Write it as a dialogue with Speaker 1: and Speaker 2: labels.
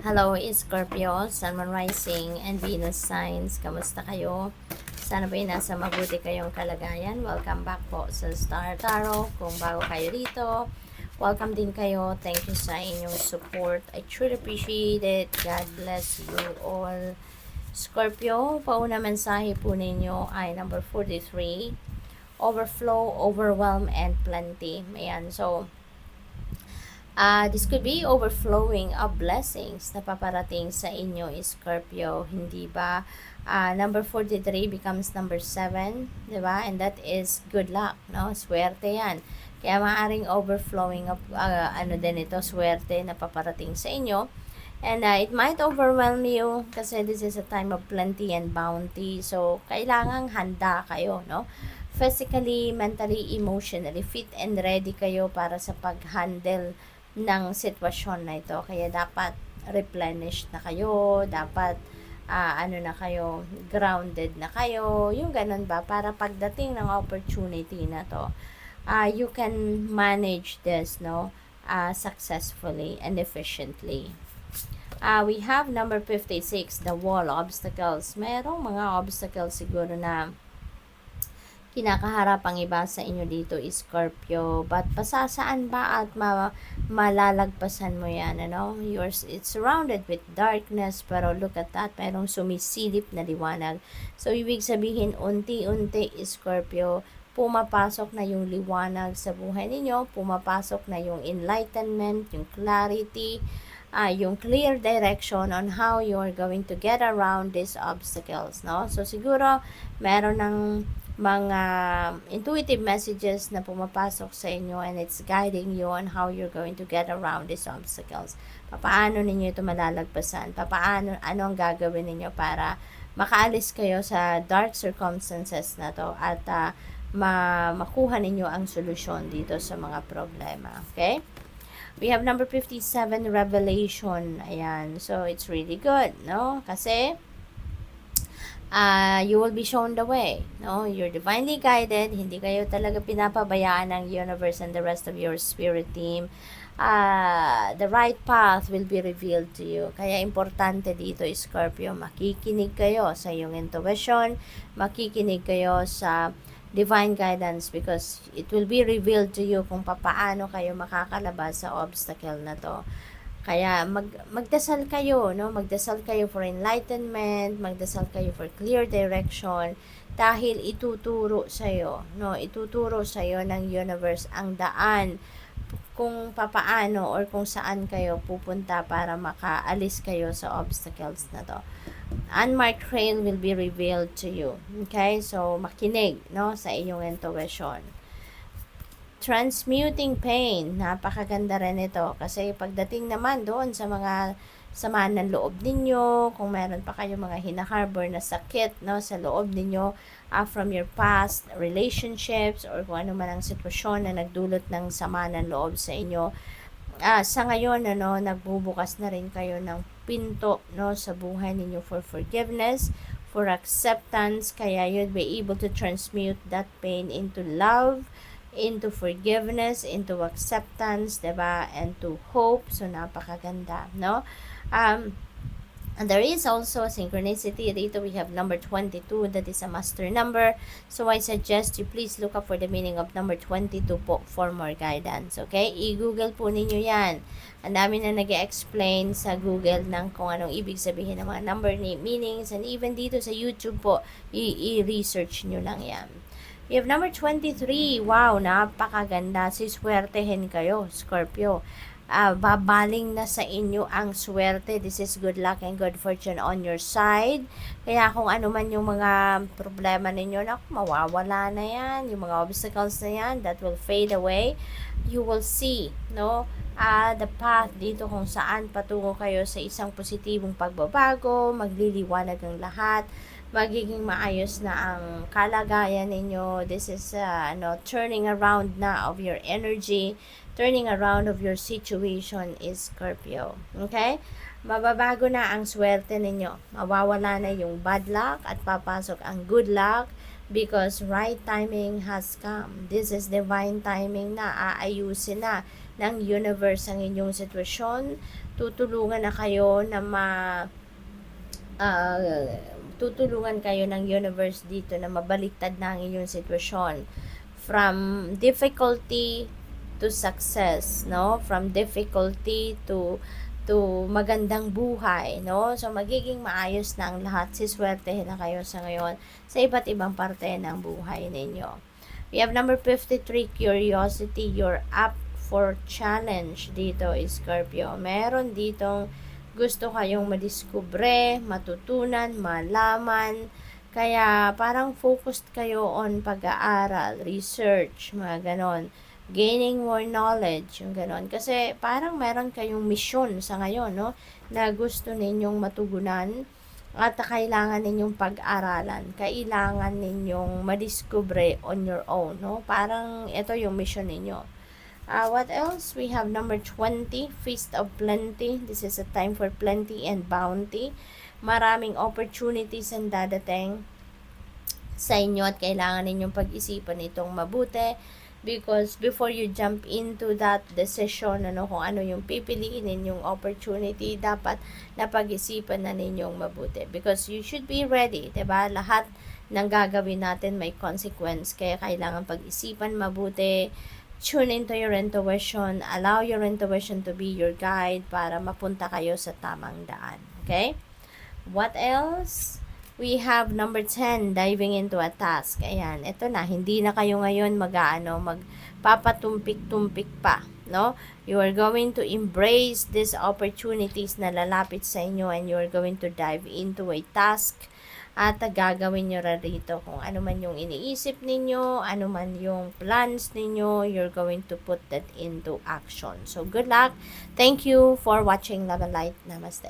Speaker 1: Hello, Scorpio, Sun, Moon Rising, and Venus signs. Kamusta kayo? Sana ba nasa mabuti kayong kalagayan? Welcome back po sa Star Tarot. Kung bago kayo dito, welcome din kayo. Thank you sa inyong support. I truly appreciate it. God bless you all. Scorpio, pauna mensahe po ninyo ay number 43. Overflow, overwhelm, and plenty. Ayan, so this could be overflowing of blessings na paparating sa inyo, Scorpio. Hindi ba? Number 43 becomes number 7, di ba? And that is good luck, no? Swerte yan. Kaya maaaring overflowing of, ano din ito, swerte na paparating sa inyo. And it might overwhelm you kasi this is a time of plenty and bounty. So, kailangang handa kayo, no? Physically, mentally, emotionally, fit and ready kayo para sa pag-handle ng sitwasyon na ito. Kaya dapat replenished na kayo, dapat ano na kayo, grounded na kayo, yung ganun ba, para pagdating ng opportunity na to, you can manage this, no, successfully and efficiently. We have number 56, the wall, obstacles. Merong mga obstacles siguro na kinakaharap ang iba sa inyo dito, Scorpio. But pasasaan ba at malalagpasan mo yan, ano? It's surrounded with darkness, pero look at that, merong sumisilip na liwanag. So, ibig sabihin, unti-unti, Scorpio, pumapasok na yung liwanag sa buhay ninyo, pumapasok na yung enlightenment, yung clarity, yung clear direction on how you're going to get around these obstacles, no? So, siguro, meron ng mga intuitive messages na pumapasok sa inyo and it's guiding you on how you're going to get around these obstacles. Paano ninyo ito malalagpasan? Paano, ano ang gagawin ninyo para makaalis kayo sa dark circumstances na to at makuha ninyo ang solusyon dito sa mga problema. Okay? We have number 57, revelation. Ayan. So, it's really good, no? Kasi, you will be shown the way, no? You're divinely guided. Hindi kayo talaga pinapabayaan ng universe and the rest of your spirit team. The right path will be revealed to you. Kaya importante dito, Scorpio, makikinig kayo sa iyong intuition, makikinig kayo sa divine guidance because it will be revealed to you kung paano kayo makakalabas sa obstacle na to. Kaya magdasal kayo, no? Magdasal kayo for enlightenment, magdasal kayo for clear direction dahil ituturo sa iyo, no? Ituturo sa iyo ng universe ang daan kung papaano or kung saan kayo pupunta para makaalis kayo sa obstacles na to. Unmarked trail will be revealed to you. Okay? So, makinig, no, sa iyong intuition. Transmuting pain, napakaganda rin ito kasi pagdating naman doon sa mga sama ng loob ninyo, kung meron pa kayo mga hinaharbor na sakit, no, sa loob ninyo from your past relationships or kung ano man ang sitwasyon na nagdulot ng sama ng loob sa inyo, sa ngayon, ano, nagbubukas na rin kayo ng pinto, no, sa buhay ninyo for forgiveness, for acceptance, kaya you'll be able to transmute that pain into love, into forgiveness, into acceptance, diba? And to hope. So, napakaganda, no? And there is also a synchronicity. Dito we have number 22. That is a master number. So, I suggest you please look up for the meaning of number 22 po for more guidance. Okay? I-google po ninyo yan. Ang dami na nag-explain sa Google ng kung anong ibig sabihin ng mga number meanings. And even dito sa YouTube po, i-research nyo lang yan. We have number 23. Wow, napakaganda. Siswertehin kayo, Scorpio. Babaling na sa inyo ang swerte. This is good luck and good fortune on your side. Kaya kung ano man yung mga problema ninyo, mawawala na yan. Yung mga obstacles na yan, that will fade away. You will see, no? The path dito kung saan patungo kayo sa isang positibong pagbabago, magliliwanag ang lahat, magiging maayos na ang kalagayan ninyo. This is turning around na of your energy, turning around of your situation is Scorpio. Okay? Mababago na ang swerte ninyo. Mawawala na yung bad luck at papasok ang good luck because right timing has come. This is divine timing na. Aayusin na ng universe ang inyong sitwasyon. tutulungan na kayo na ah, tutulungan kayo ng universe dito na mabaliktad na ang inyong sitwasyon from difficulty to success, no? From difficulty to magandang buhay, no? So, magiging maayos na ang lahat. Siswertehin na kayo sa ngayon sa iba't ibang parte ng buhay ninyo. We have number 53, curiosity. You're up for challenge dito, Scorpio. Meron ditong gusto kayong madiskubre, matutunan, malaman. Kaya, parang focused kayo on pag-aaral, research, mga ganon. Gaining more knowledge, yung ganon. Kasi parang meron kayong mission sa ngayon, no? Na gusto ninyong matugunan at kailangan ninyong pag-aralan. Kailangan ninyong madiskubre on your own, no? Parang ito yung mission ninyo. What else? We have number 20, Feast of Plenty. This is a time for plenty and bounty. Maraming opportunities ang dadating sa inyo at kailangan ninyong pag-isipan itong mabuti. Because before you jump into that decision, kung ano yung pipiliin ninyong opportunity, dapat napag-isipan na ninyong mabuti. Because you should be ready, diba? Lahat ng gagawin natin may consequence. Kaya kailangan pag-isipan mabuti. Tune into your intuition. Allow your intuition to be your guide para mapunta kayo sa tamang daan. Okay? What else? We have number 10, diving into a task. Ayan, ito na, hindi na kayo ngayon magpapatumpik-tumpik pa, no? You are going to embrace these opportunities na lalapit sa inyo and you are going to dive into a task at gagawin nyo rito kung ano man yung iniisip ninyo, ano man yung plans ninyo, you're going to put that into action. So, good luck. Thank you for watching Love and Light. Namaste.